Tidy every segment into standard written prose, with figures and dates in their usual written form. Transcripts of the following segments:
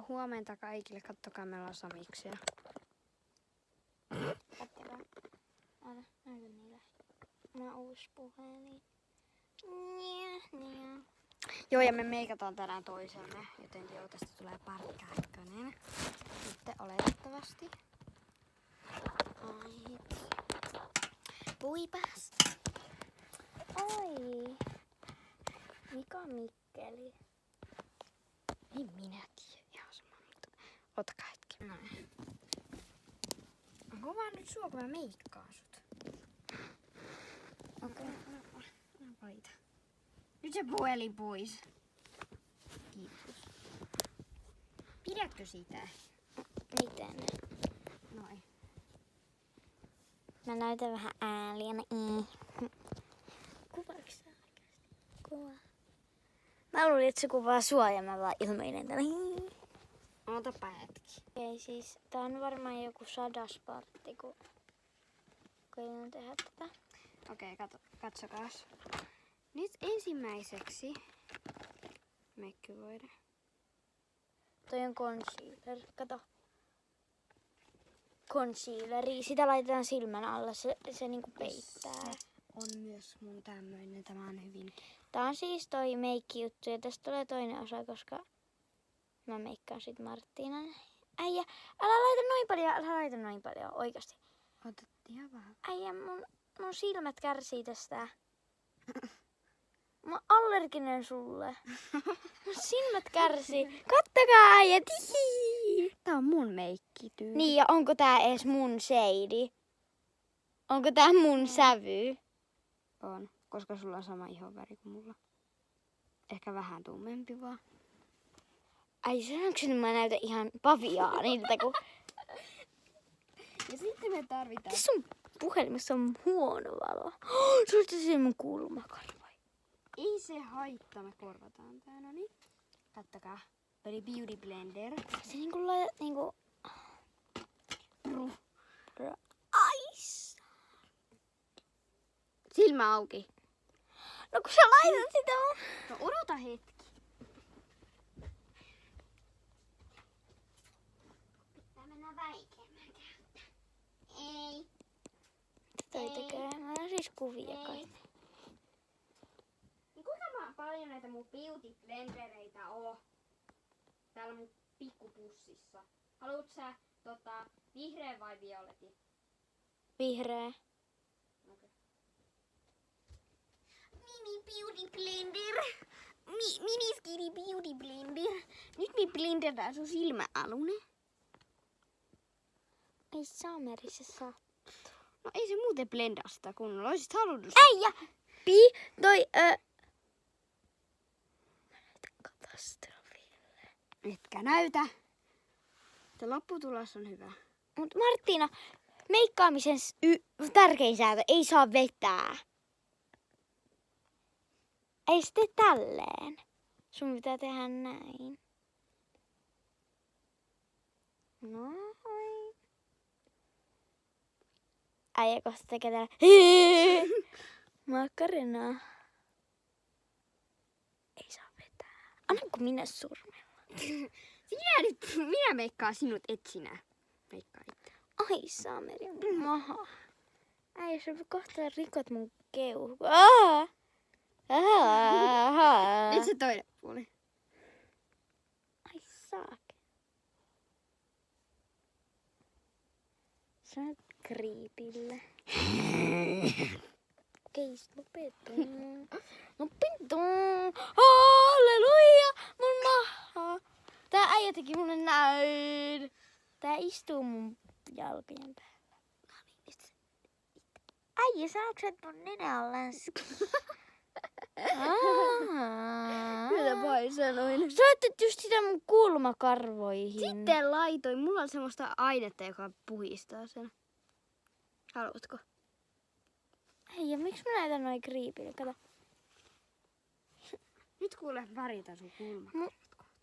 huomenta kaikille. Kattokaa, meillä on samiksia. Kattokaa. Ota, näytän niille. Mä uusi puhelin. Joo, ja me meikataan tänään toisemme, joten joo, tästä tulee Parkka Ykkönen. Sitten oletettavasti. Ai, puipas. Oi. Mika Mikkeli. Ei minä tiedä ihan sama, mutta otakaa hetki. Noin. Onko vaan nyt sua, kun mä meikkaan sut? Okei. Anna valita. Nyt se puhelin pois. Kiitos. Pidätkö sitä? Miten? Noin. Mä näytän vähän ääliänä. Kuvaatko sä oikeesti? Kuvaa. Mä luulin, että se kuvaa sua ja mä vaan ilmeinen tällä. Otapa hetki. Okei, siis tää on varmaan joku sadaspartti, kun koitan tehdä tätä. Okei, katsokaas. Nyt ensimmäiseksi meikkivoide. Toi on concealer. Kato. Concealeri. Sitä laitetaan silmän alla. Se niinku peittää. On myös mun tämmöinen. Tämä on hyvin. Tää on siis toi meikki-juttu ja tästä tulee toinen osa, koska mä meikkaan sit Marttiinan. Äijä, älä laita noin paljon, oikeasti. Otat ihan vähän. Äijä, mun silmät kärsii tästä. Mä oon allerginen sulle. Mun silmät kärsii. Kattokaa äijät. Tää on mun meikkityyli. Niin, ja onko tää ees mun shade? Onko tää mun sävy? On, koska sulla on sama ihonväri kuin mulla. Ehkä vähän tummempi vaan. Ai sanoinko nyt mä näytän ihan paviaanilta, kun Ja sitten me tarvitaan. tässä sun puhelimessa on huono valo. Se on se mun kulmakarva. Ei se haittaa, me korvataan tää. No niin. Kattokaa. Oli Beauty Blender. Se niinku Ais. Silmä auki. No kun sä laitat sitä mun. No odota hetki. Pitää mennä vaikeamman kautta. Ei. Mitä toi tekee? Mä oon siis kuvia kai. Niin kuinka paljon näitä mun Beauty Blendereitä on? Täällä mun pikkupussissa. Haluut sä vihreän vai violetin? Vihreä. Okay. Mini Beauty Blender. Mini Skinny Beauty Blender. Nyt me blenderään sun silmäalune. Ei Sameri se saa. No ei se muuten blendaa sitä kunnolla. Oisit halunnut. Äijä! Toi katastrofille. Etkä näytä. Tämä lopputulos on hyvä. Mut Marttiina, meikkaamisen tärkein sääntö, ei saa vetää. Ei se tee tälleen. Sun pitää tehdä näin. Noin. Äijä kohta tekee täällä. Makarena. Ei saa vetää. Annanko minä sormella? Minä meikkaan sinut, et sinä. Meikkaa itse. Ai Sameri, maha. Äijä, sä kohta rikot mun keuhko. Nyt se toinen puoli. Ai saake. Sä oot kriipille. Okei, lopeta. Lopeta. Halleluja, mun maha. Tää äijä teki mulle näin. Tää istuu mun jalkojen päällä. Äijä, sä oot mun nenän läski. Mitä vai sanoin? Sä laitat just sitä mun kulmakarvoihin. Sitten laitoin. Mulla on semmoista ainetta, joka puhistaa sen. Haluatko? Hei, ja miksi mä näytän noin kriipille? Kato. Nyt kuule väritä sun kulmakarvat kohta.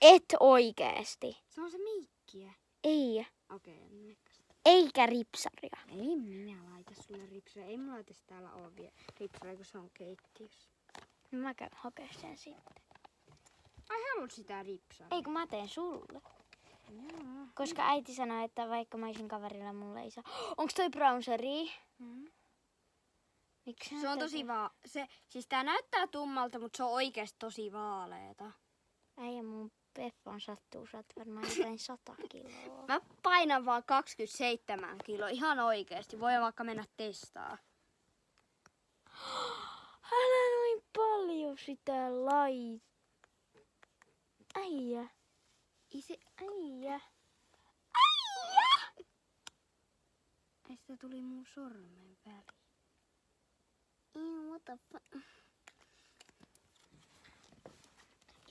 Et oikeesti. Se on se meikkiä. Ei. Okei, meikkasin. Eikä ripsaria. Ei minä laita sulle ripsaria. Ei mulla laita täällä ole vielä ripsaria, kun se on keittiössä. Mä käyn hakea sen sitten. Ai haluat sitä ripsaa? Ei kun mä teen sulle. Joo. Koska äiti sanoi, että vaikka mä olisin kaverilla, mulle ei saa. Onks toi browseri? Miksi Se on tosi siis tää näyttää tummalta, mutta se on oikeesti tosi vaaleeta. Äijä mun Peffan sattuu, sä oot varmaan jotain 100 kiloa. Mä painan vaan 27 kiloa, ihan oikeesti. Voi vaikka mennä testaa. Älä noin paljon sitä lait. Äijä. Äijä. Ai sitä tuli mun sormen väliin. What the fuck?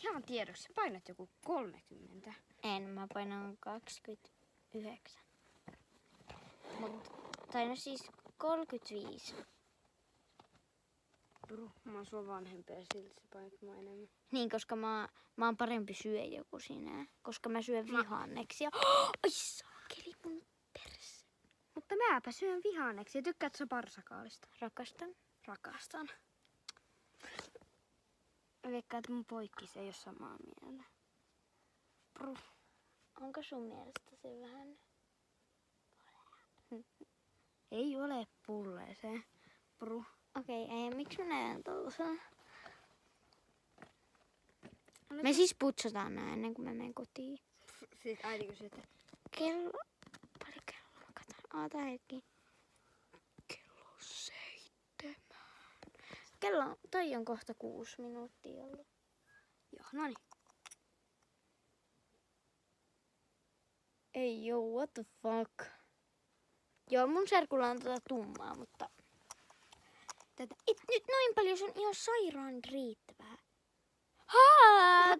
Ihan tiedoksi, painat joku 30. En, mä painan 29. Tai no siis 35. Mä oon sua vanhempi ja silti sä painat mua enemmän. Niin, koska mä oon parempi syöjä kuin sinä. Koska mä syön vihanneksia. Ai saakeli mun perse. Mutta mäpä syön vihanneksia. Tykkäät sä parsakaalista? Rakastan. Mä veikkaan, että mun poikkis ei oo samaa mieltä. Onko sun mielestä se vähän? Ei ole pulleeseen. Okei, miksi mä näen tollasen? Me siis putsataan nää ennen kuin mä menen kotiin. Siis äiti kysyi, että Paljon kello? Kato, tää hetki. Kello 7. Toi on kohta 6 minuuttia ollut. joo, noniin. Ei joo, what the fuck. Joo, mun serkulla on tätä tummaa, mutta... Nyt noin paljon, se on ihan sairaan riittävää.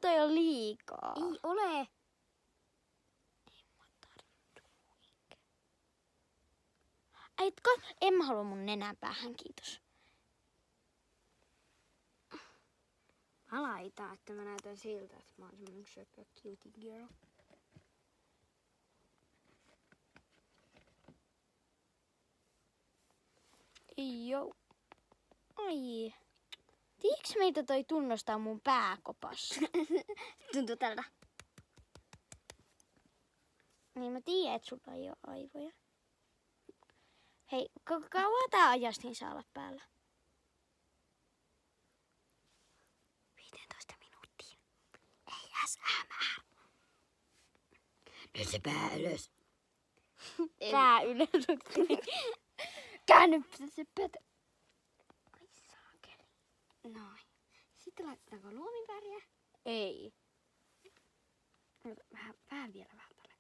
Toi on liikaa. Ei ole. En mä halua mun nenän päähän, kiitos. Mä laitan, että mä näytän siltä, että mä oon semmonen söpö cutie girl. Joo. Ai. Tiedätkö meitä toi tunnostaa mun pääkopassa? Tuntuu tältä. Niin mä tiedän, että sulla ei oo aivoja. Hei, kauan tää ajastin saa olla päällä? 15 minuuttia. Ei ASMR. Nyt se pää ylös. Pää ylös. Käänny se pötä. Ai saakeli. Noin. Sitten laitetaanko luomiväriä? Ei. Vähän vielä vähän tälle.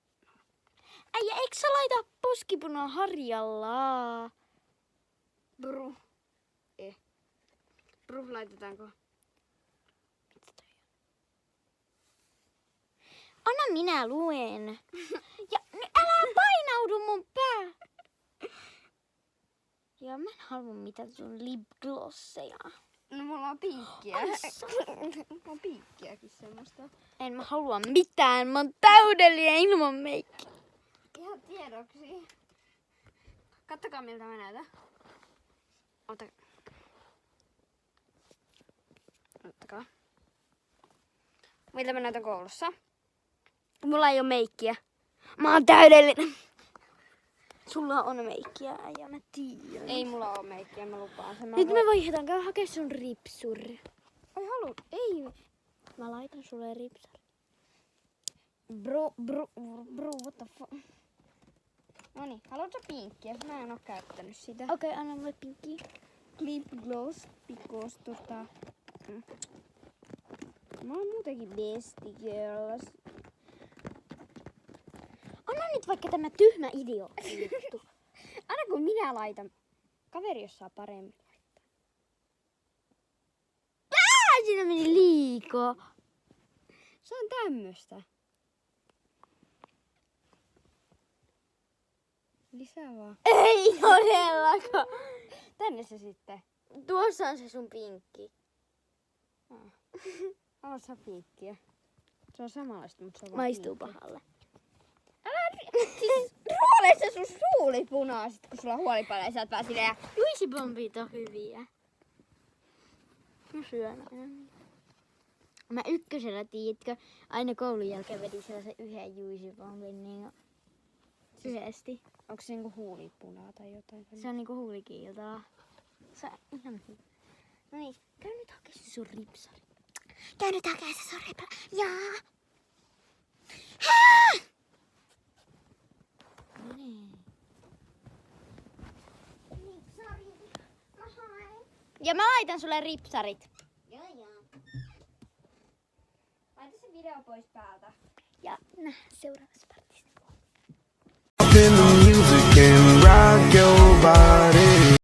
Äijä, eikö sä laita poskipunaa harjalla? Laitetaanko? Anna minä luen. Ja älä painaudu mun pää. Ja mä en halua mitään sun lipglosseja. No mulla on piikkiä. Ai Mulla on piikkiäkin semmoista. En mä halua mitään. Mä oon täydellinen ilman meikkiä. Ihan tiedoksi. Kattokaa miltä mä näytän. Ottakaa. Miltä mä näytän koulussa? Mulla ei oo meikkiä. Mä oon täydellinen. Sulla on meikkiä, äijä, mä tiedän. Ei mulla oo meikkiä, mä lupaan sen. Nyt me vaihdetaan, käy hakea sun ripsuri. Ai haluut? Ei. Mä laitan sulle ripsuri. Bro, what the fuck? Noniin, haluatko pinkkiä? Mä en oo käyttänyt sitä. Okei, anna mulle pinkkiä. Lip gloss, because mä oon muutenkin bestie girls. Anna nyt vaikka tämä tyhmä idiootti juttu. Aina kun minä laitan, kaveri jos saa paremmin laittaa. Siinä meni liikaa. Se on tämmöstä. Lisää vaan. Ei todellakaan. Tänne se sitten. Tuossa on se sun pinkki. Haluat sä pinkkiä? Se on samanlaista, mutta se on vaan Maistuu pinkki. pahalle. Siis ruolee se sun suuli punaiset, kun sulla on huolipäällä ja sä et pääse silleen. Juisibombit on hyviä. Mä syön aina. Mä ykkösellä, tiedätkö, aina koulun jälkeen vedin sellaisen yhden juisypompin niin yhdesti. Onko se niinku huulipunaa tai jotain? Se on niinku huulikiiltoa. Se on ihan hyvä. No niin, käy nyt hakemaan se sun ripsari. Käy nyt hakemaan se sun ripsari. Jaa. No niin. Ja mä laitan sulle ripsarit. Joo. Laita se video pois päältä. Ja nähdään seuraavassa